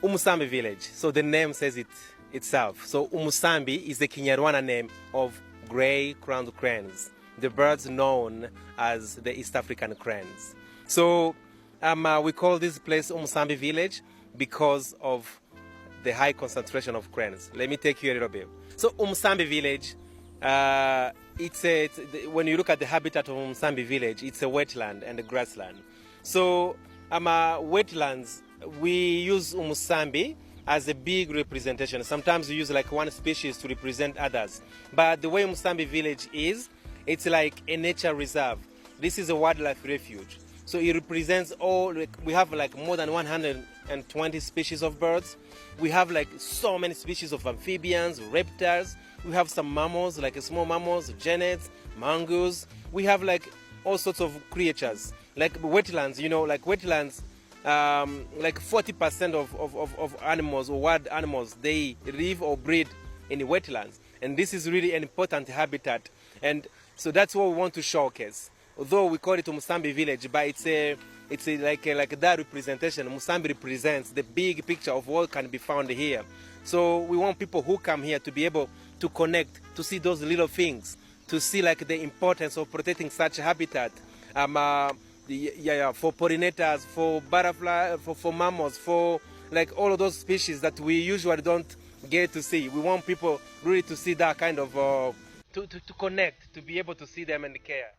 Umusambi village. So the name says it itself. So Umusambi is the Kinyarwanda name of gray crowned cranes, the birds known as the East African cranes. So we call this place Umusambi village because of the high concentration of cranes. Let me take you a little bit. So Umusambi village, when you look at the habitat of Umusambi village, it's a wetland and a grassland. So wetlands, we use Umusambi as a big representation. Sometimes we use like one species to represent others. But the way Umusambi village is, it's like a nature reserve. This is a wildlife refuge. So it represents all, like, we have like more than 120 species of birds. We have like so many species of amphibians, reptiles. We have some mammals, like small mammals, genets, mongoose. We have like all sorts of creatures. Like wetlands, like wetlands, like 40% of animals or wild animals, they live or breed in the wetlands. And this is really an important habitat. And so that's what we want to showcase. Although we call it Umusambi village, but it's like that representation. Umusambi represents the big picture of what can be found here. So we want people who come here to be able to connect, to see those little things, to see like the importance of protecting such habitat. For pollinators, for butterfly, for mammals, for like all of those species that we usually don't get to see. We want people really to see that kind of to connect, to be able to see them and care.